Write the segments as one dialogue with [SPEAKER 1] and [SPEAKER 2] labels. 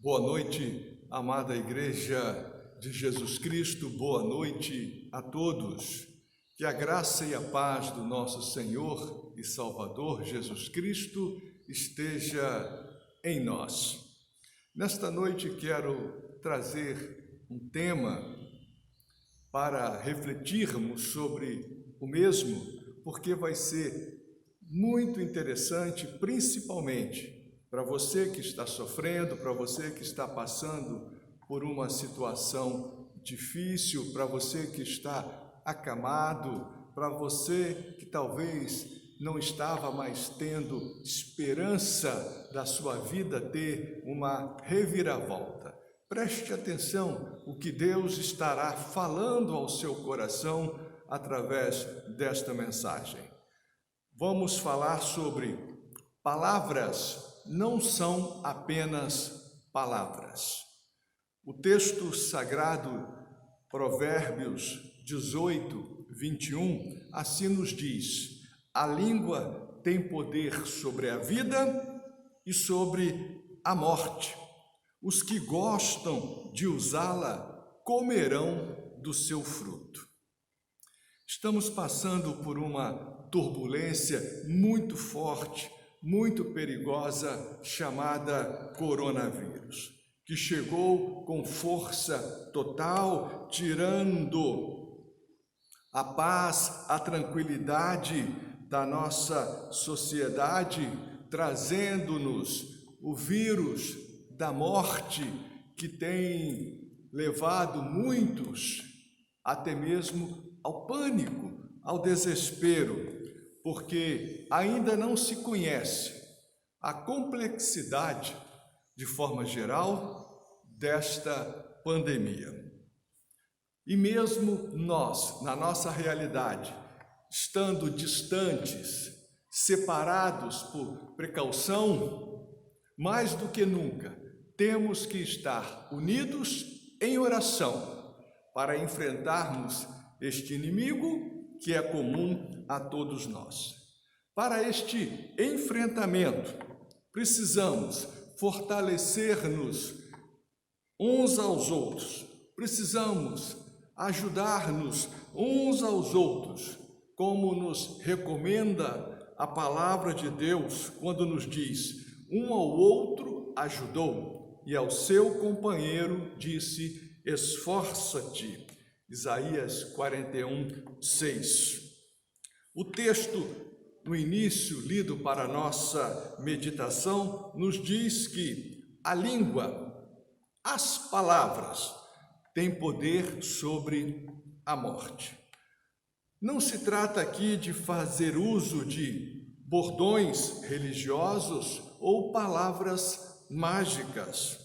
[SPEAKER 1] Boa noite, amada Igreja de Jesus Cristo, boa noite a todos. Que a graça e a paz do nosso Senhor e Salvador Jesus Cristo esteja em nós. Nesta noite quero trazer um tema para refletirmos sobre o mesmo, porque vai ser muito interessante, principalmente para você que está sofrendo, para você que está passando por uma situação difícil, para você que está acamado, para você que talvez não estava mais tendo esperança da sua vida ter uma reviravolta. Preste atenção o que Deus estará falando ao seu coração através desta mensagem. Vamos falar sobre palavras não são apenas palavras. O texto sagrado, Provérbios 18, 21, assim nos diz: a língua tem poder sobre a vida e sobre a morte. Os que gostam de usá-la comerão do seu fruto. Estamos passando por uma turbulência muito forte, muito perigosa, chamada coronavírus, que chegou com força total, tirando a paz, a tranquilidade da nossa sociedade, trazendo-nos o vírus da morte que tem levado muitos até mesmo ao pânico, ao desespero, porque ainda não se conhece a complexidade, de forma geral, desta pandemia. E mesmo nós, na nossa realidade, estando distantes, separados por precaução, mais do que nunca, temos que estar unidos em oração para enfrentarmos este inimigo que é comum a todos nós. Para este enfrentamento, precisamos fortalecer-nos uns aos outros, precisamos ajudar-nos uns aos outros, como nos recomenda a palavra de Deus quando nos diz: um ao outro ajudou, e ao seu companheiro disse: esforça-te. Isaías 41, 6. O texto, no início, lido para a nossa meditação, nos diz que a língua, as palavras, têm poder sobre a morte. Não se trata aqui de fazer uso de bordões religiosos ou palavras mágicas.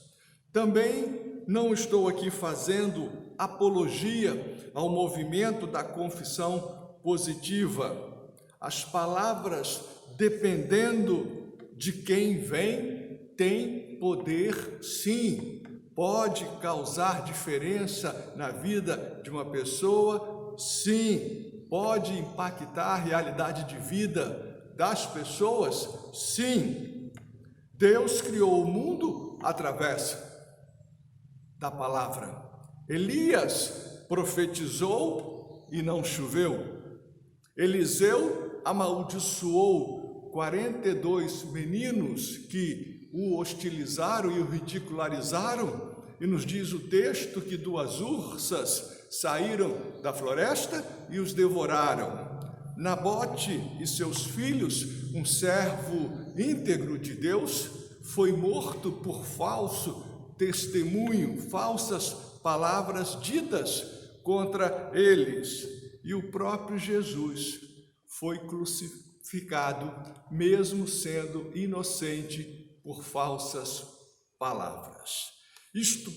[SPEAKER 1] Também não estou aqui fazendo apologia ao movimento da confissão positiva. As palavras, dependendo de quem vem, têm poder, sim. Pode causar diferença na vida de uma pessoa, sim. Pode impactar a realidade de vida das pessoas, sim. Deus criou o mundo através da palavra. Elias profetizou e não choveu. Eliseu amaldiçoou 42 meninos que o hostilizaram e o ridicularizaram, e nos diz o texto que 2 ursas saíram da floresta e os devoraram. Nabote e seus filhos, um servo íntegro de Deus, foi morto por falso testemunho, falsas palavras ditas contra eles. E o próprio Jesus foi crucificado, mesmo sendo inocente por falsas palavras. Isto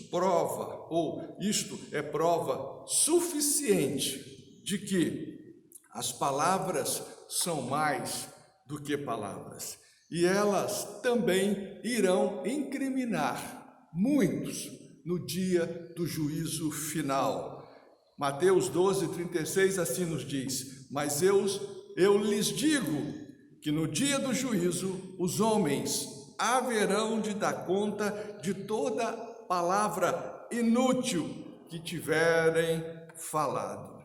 [SPEAKER 1] é prova suficiente de que as palavras são mais do que palavras. E elas também irão incriminar muitos no dia do juízo final. Mateus 12, 36 assim nos diz: mas eu lhes digo que no dia do juízo os homens haverão de dar conta de toda palavra inútil que tiverem falado.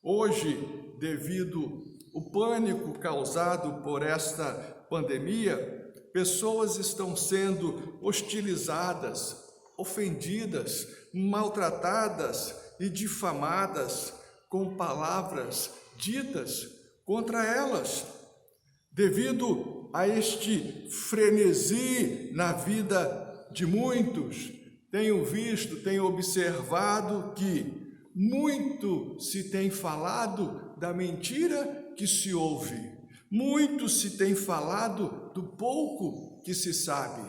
[SPEAKER 1] Hoje, devido ao pânico causado por esta pandemia, pessoas estão sendo hostilizadas, ofendidas, maltratadas e difamadas com palavras ditas contra elas. Devido a este frenesi na vida de muitos, tenho visto, tenho observado que muito se tem falado da mentira que se ouve, muito se tem falado do pouco que se sabe,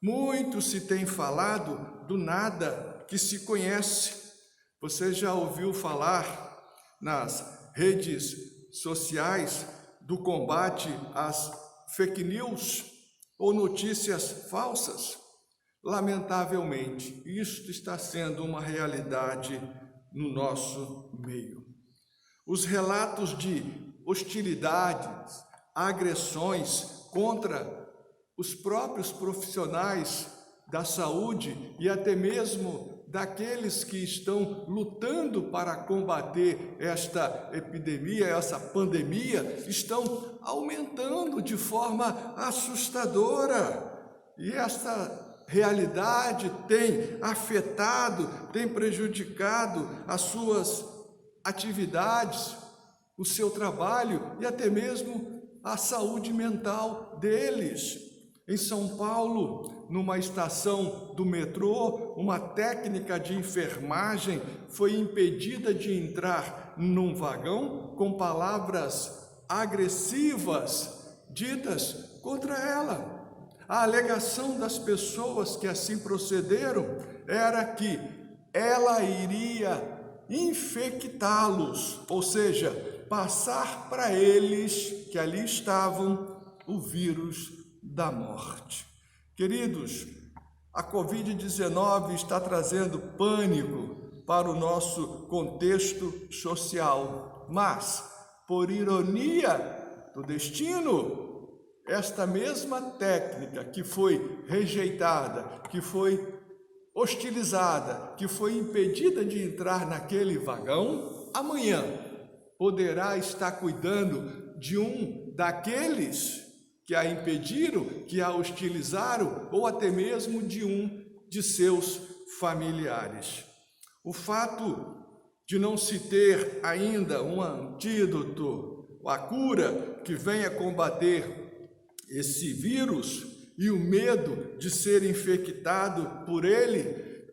[SPEAKER 1] muito se tem falado do nada que se conhece. Você já ouviu falar nas redes sociais do combate às fake news ou notícias falsas? Lamentavelmente, isto está sendo uma realidade no nosso meio. Os relatos de hostilidades, agressões contra os próprios profissionais da saúde e até mesmo daqueles que estão lutando para combater esta epidemia, essa pandemia, estão aumentando de forma assustadora. E esta realidade tem afetado, tem prejudicado as suas atividades, o seu trabalho e até mesmo a saúde mental deles. Em São Paulo, numa estação do metrô, uma técnica de enfermagem foi impedida de entrar num vagão com palavras agressivas ditas contra ela. A alegação das pessoas que assim procederam era que ela iria infectá-los, ou seja, passar para eles que ali estavam o vírus da morte. Queridos, a Covid-19 está trazendo pânico para o nosso contexto social, mas, por ironia do destino, esta mesma técnica que foi rejeitada, que foi hostilizada, que foi impedida de entrar naquele vagão, amanhã poderá estar cuidando de um daqueles que a impediram, que a hostilizaram, ou até mesmo de um de seus familiares. O fato de não se ter ainda um antídoto, a cura que venha combater esse vírus e o medo de ser infectado por ele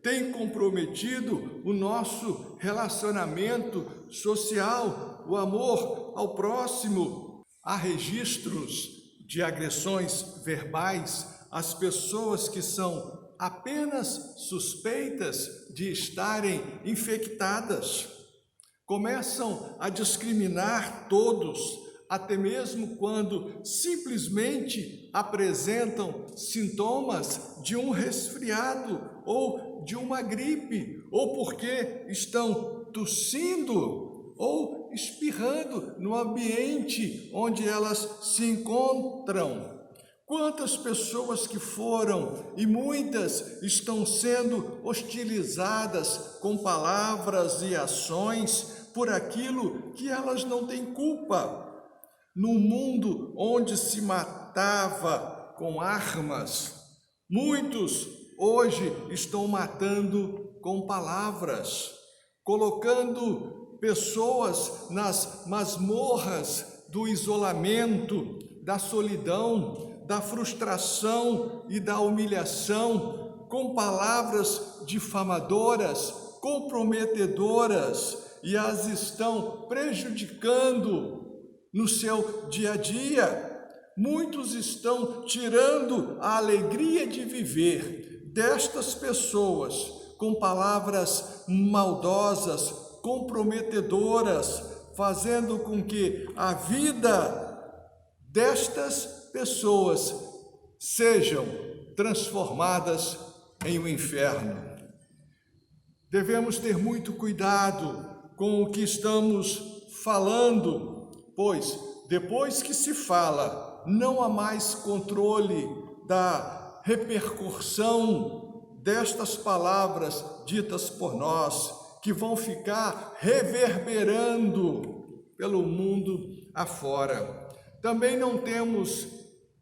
[SPEAKER 1] tem comprometido o nosso relacionamento social, o amor ao próximo. Há registros de agressões verbais às pessoas que são apenas suspeitas de estarem infectadas. Começam a discriminar todos, até mesmo quando simplesmente apresentam sintomas de um resfriado ou de uma gripe, ou porque estão tossindo ou espirrando no ambiente onde elas se encontram. Quantas pessoas que foram, e muitas estão sendo hostilizadas com palavras e ações por aquilo que elas não têm culpa. No mundo onde se matava com armas, muitos hoje estão matando com palavras, colocando pessoas nas masmorras do isolamento, da solidão, da frustração e da humilhação, com palavras difamadoras, comprometedoras, e as estão prejudicando no seu dia a dia. Muitos estão tirando a alegria de viver destas pessoas com palavras maldosas, comprometedoras, fazendo com que a vida destas pessoas sejam transformadas em um inferno. Devemos ter muito cuidado com o que estamos falando, pois depois que se fala, não há mais controle da repercussão destas palavras ditas por nós, que vão ficar reverberando pelo mundo afora. Também não temos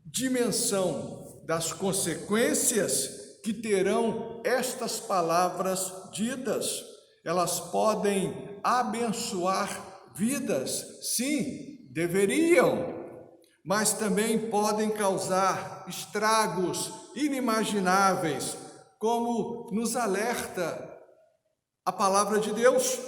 [SPEAKER 1] dimensão das consequências que terão estas palavras ditas. Elas podem abençoar vidas, sim, deveriam, mas também podem causar estragos inimagináveis, como nos alerta a palavra de Deus.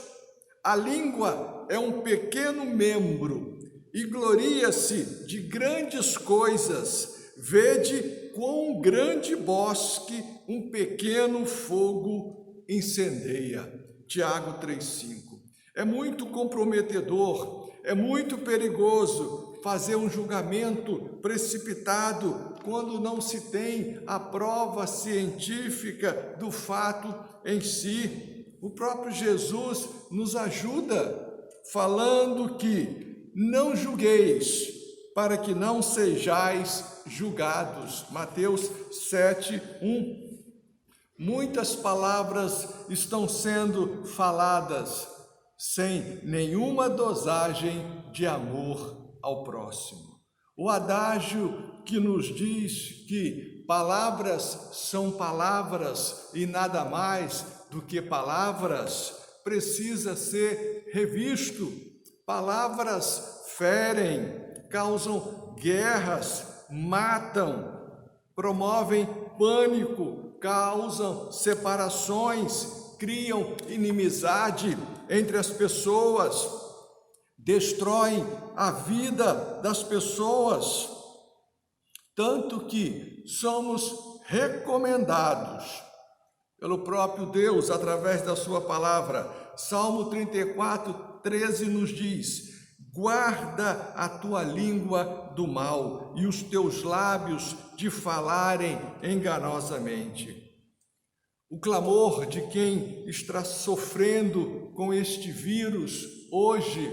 [SPEAKER 1] A língua é um pequeno membro e gloria-se de grandes coisas. Vede quão grande bosque um pequeno fogo incendeia. Tiago 3,5. É muito comprometedor, é muito perigoso fazer um julgamento precipitado quando não se tem a prova científica do fato em si. O próprio Jesus nos ajuda falando que não julgueis para que não sejais julgados. Mateus 7:1. Muitas palavras estão sendo faladas sem nenhuma dosagem de amor ao próximo. O adágio que nos diz que palavras são palavras e nada mais do que palavras precisa ser revisto. Palavras ferem, causam guerras, matam, promovem pânico, causam separações, criam inimizade entre as pessoas, destroem a vida das pessoas, tanto que somos recomendados pelo próprio Deus através da sua palavra. Salmo 34:13 nos diz: guarda a tua língua do mal e os teus lábios de falarem enganosamente. O clamor de quem está sofrendo com este vírus hoje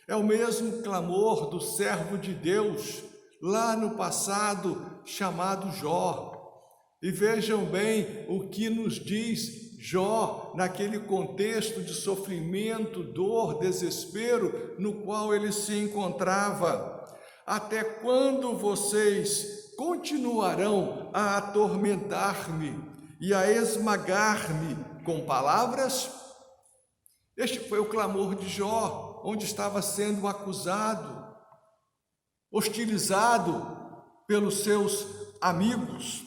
[SPEAKER 1] é o mesmo clamor do servo de Deus lá no passado, chamado Jó. E vejam bem o que nos diz Jó naquele contexto de sofrimento, dor, desespero no qual ele se encontrava. Até quando vocês continuarão a atormentar-me e a esmagar-me com palavras? Este foi o clamor de Jó, onde estava sendo acusado, hostilizado pelos seus amigos.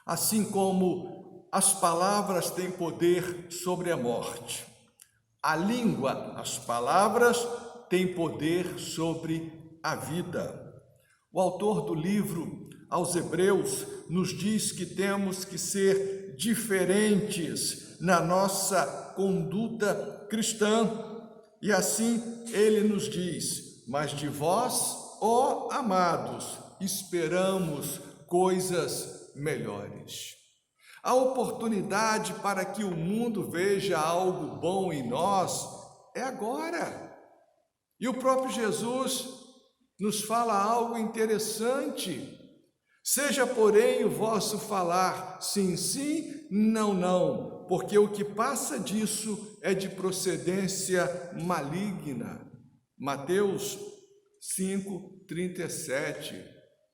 [SPEAKER 1] Assim como as palavras têm poder sobre a morte, a língua, as palavras, têm poder sobre a vida. O autor do livro aos Hebreus nos diz que temos que ser diferentes na nossa conduta cristã. E assim ele nos diz: mas de vós, ó amados, esperamos coisas melhores. A oportunidade para que o mundo veja algo bom em nós é agora. E o próprio Jesus nos fala algo interessante. Seja, porém, o vosso falar sim, sim, não, não, porque o que passa disso é de procedência maligna. Mateus 5:37.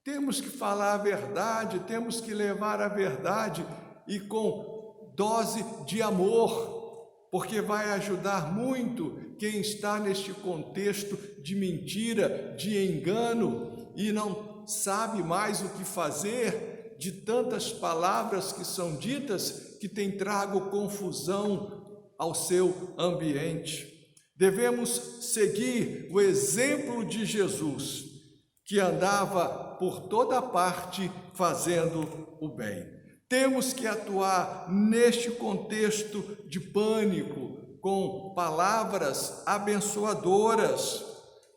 [SPEAKER 1] Temos que falar a verdade, temos que levar a verdade e com dose de amor, porque vai ajudar muito quem está neste contexto de mentira, de engano e não sabe mais o que fazer de tantas palavras que são ditas que têm trago confusão ao seu ambiente. Devemos seguir o exemplo de Jesus, que andava por toda parte fazendo o bem. Temos que atuar neste contexto de pânico com palavras abençoadoras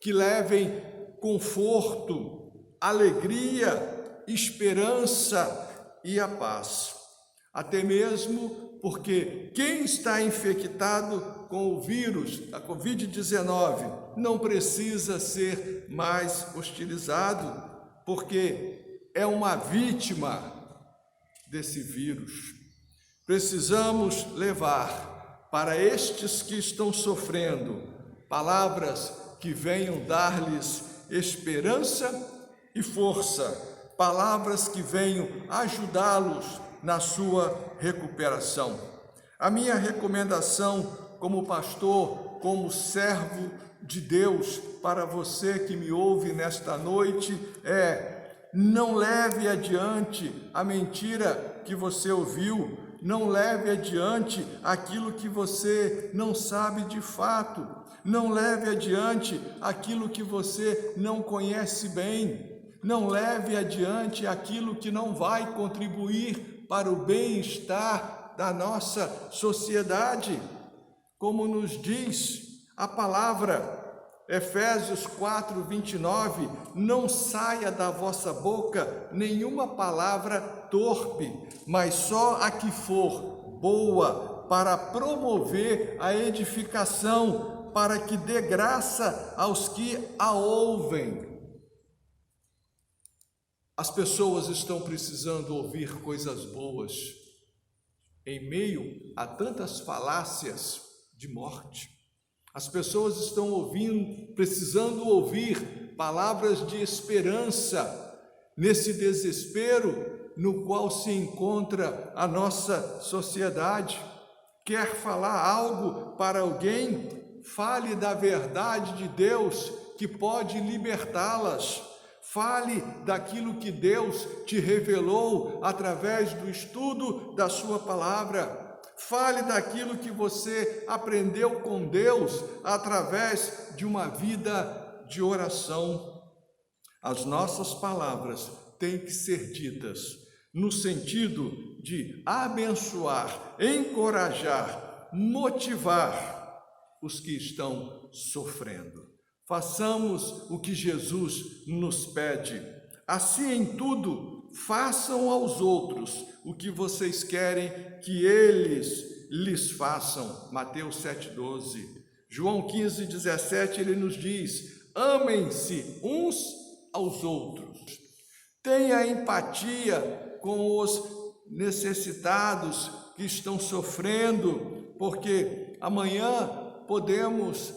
[SPEAKER 1] que levem conforto, alegria, esperança e a paz. Até mesmo porque quem está infectado com o vírus da Covid-19 não precisa ser mais hostilizado, porque é uma vítima desse vírus. Precisamos levar para estes que estão sofrendo palavras que venham dar-lhes esperança e força, palavras que venham ajudá-los na sua recuperação. A minha recomendação como pastor, como servo de Deus, para você que me ouve nesta noite é: não leve adiante a mentira que você ouviu, não leve adiante aquilo que você não sabe de fato, não leve adiante aquilo que você não conhece bem, não leve adiante aquilo que não vai contribuir para o bem-estar da nossa sociedade. Como nos diz a palavra, Efésios 4:29, não saia da vossa boca nenhuma palavra torpe, mas só a que for boa, para promover a edificação, para que dê graça aos que a ouvem. As pessoas estão precisando ouvir coisas boas, em meio a tantas falácias de morte. As pessoas estão precisando ouvir palavras de esperança nesse desespero no qual se encontra a nossa sociedade. Quer falar algo para alguém? Fale da verdade de Deus que pode libertá-las. Fale daquilo que Deus te revelou através do estudo da sua palavra. Fale daquilo que você aprendeu com Deus através de uma vida de oração. As nossas palavras têm que ser ditas no sentido de abençoar, encorajar, motivar os que estão sofrendo. Façamos o que Jesus nos pede. Assim em tudo, façam aos outros o que vocês querem que eles lhes façam. Mateus 7,12. João 15,17, ele nos diz: amem-se uns aos outros. Tenha empatia com os necessitados que estão sofrendo, porque amanhã podemos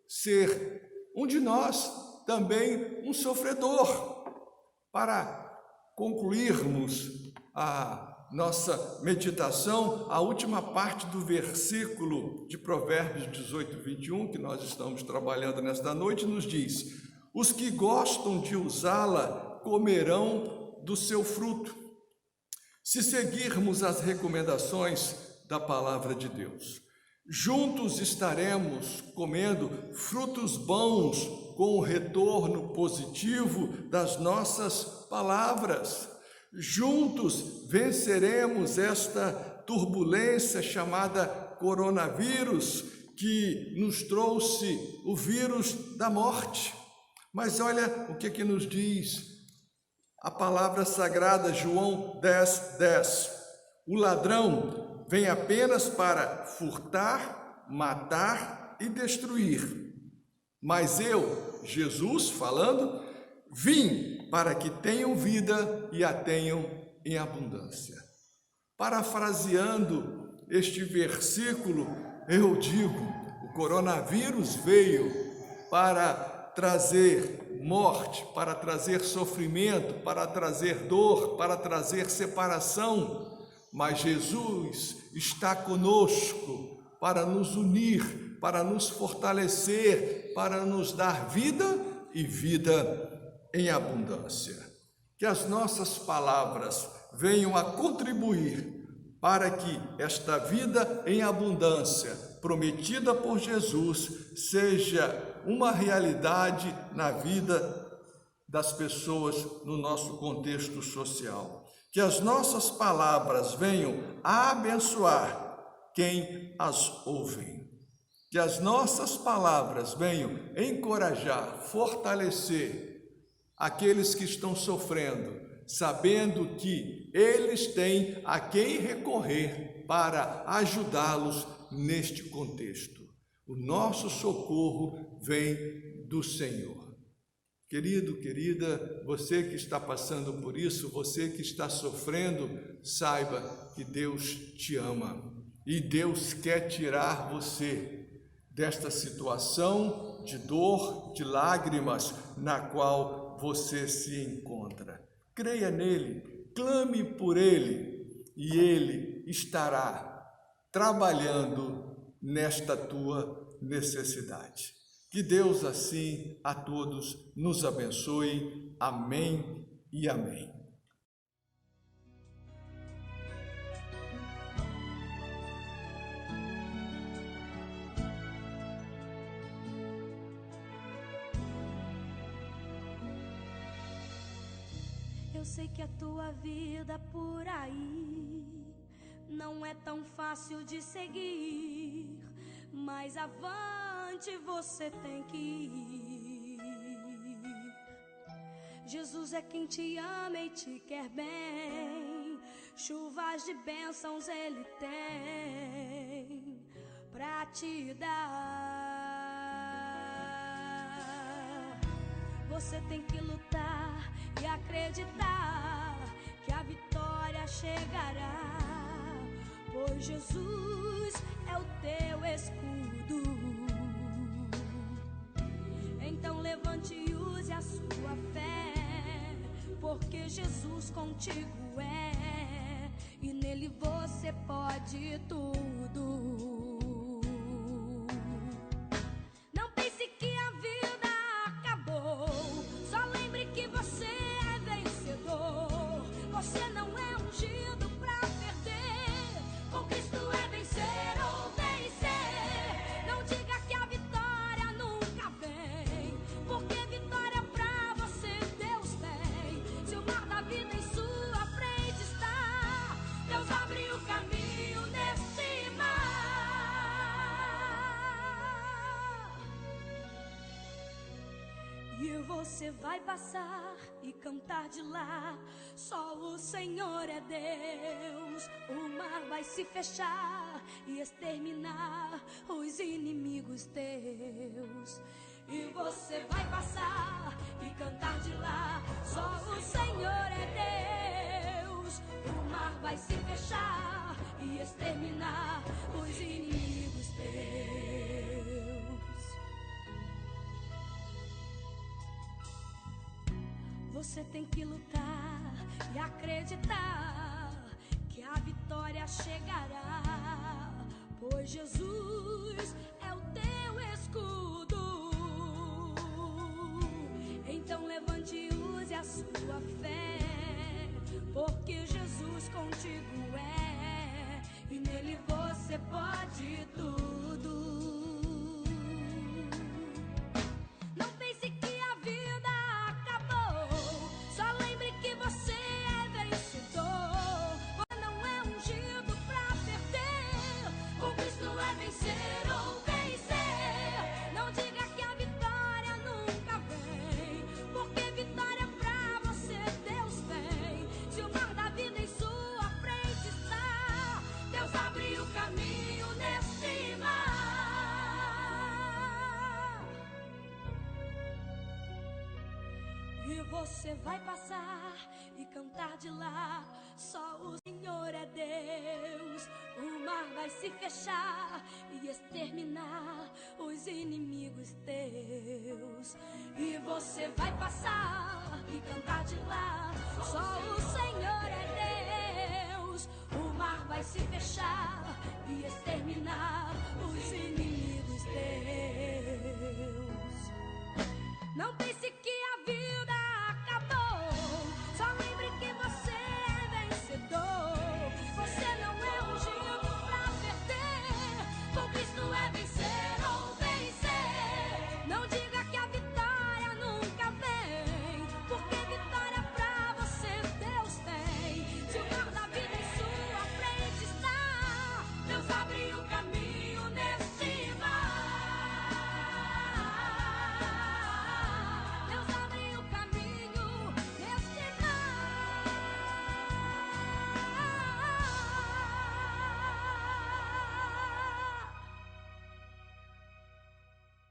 [SPEAKER 1] ser um de nós também um sofredor. Para concluirmos a nossa meditação, a última parte do versículo de Provérbios 18:21, que nós estamos trabalhando nesta noite, nos diz: os que gostam de usá-la comerão do seu fruto. Se seguirmos as recomendações da palavra de Deus, juntos estaremos comendo frutos bons com o retorno positivo das nossas palavras. Juntos venceremos esta turbulência chamada coronavírus, que nos trouxe o vírus da morte. Mas olha o que nos diz a palavra sagrada, João 10:10. O ladrão vem apenas para furtar, matar e destruir. Mas eu, Jesus falando, vim para que tenham vida e a tenham em abundância. Parafraseando este versículo, eu digo: o coronavírus veio para trazer morte, para trazer sofrimento, para trazer dor, para trazer separação, mas Jesus está conosco para nos unir, para nos fortalecer, para nos dar vida e vida em abundância. Que as nossas palavras venham a contribuir para que esta vida em abundância, prometida por Jesus, seja uma realidade na vida das pessoas no nosso contexto social. Que as nossas palavras venham a abençoar quem as ouve. Que as nossas palavras venham encorajar, fortalecer aqueles que estão sofrendo, sabendo que eles têm a quem recorrer para ajudá-los neste contexto. O nosso socorro vem do Senhor. Querido, querida, você que está passando por isso, você que está sofrendo, saiba que Deus te ama e Deus quer tirar você desta situação de dor, de lágrimas na qual você se encontra. Creia nele, clame por ele e ele estará trabalhando nesta tua necessidade. Que Deus assim a todos nos abençoe. Amém e amém.
[SPEAKER 2] Eu sei que a tua vida por aí não é tão fácil de seguir, mas avante você tem que ir. Jesus é quem te ama e te quer bem, chuvas de bênçãos Ele tem pra te dar. Você tem que lutar e acreditar que a vitória chegará, pois Jesus é o teu escudo. Então levante e use a sua fé, porque Jesus contigo é, e nele você pode tudo. Não pense que a vida acabou, só lembre que você é vencedor. Você não é ungido pra perder, com Cristo é vencer ou vencer. Não diga que a vitória nunca vem, porque vitória pra você Deus tem. Se o mar da vida em sua frente está, Deus abre o caminho nesse mar. E você vai passar e cantar de lá, só o Senhor é Deus. O mar vai se fechar e exterminar os inimigos teus. E você vai passar e cantar de lá, só o Senhor é Deus. O mar vai se fechar e exterminar os inimigos teus. Você tem que lutar e acreditar que a vitória chegará, pois Jesus é o teu escudo. Então levante e use a sua fé, porque Jesus contigo é, e nele você pode tudo. Não pense que a vida acabou, só lembre que você é vencedor. Você não é ungido pra perder, com Cristo é vencer ou vencer. Não diga que a vitória nunca vem, porque vitória pra você Deus tem. Se o mar da vida em sua frente está, Deus abre o caminho nesse mar. E você vai passar e cantar de lá, só o Senhor é Deus. O mar vai se fechar e exterminar os inimigos teus. E você vai passar e cantar de lá, só o Senhor é Deus. O mar vai se fechar e exterminar os inimigos teus. Não pense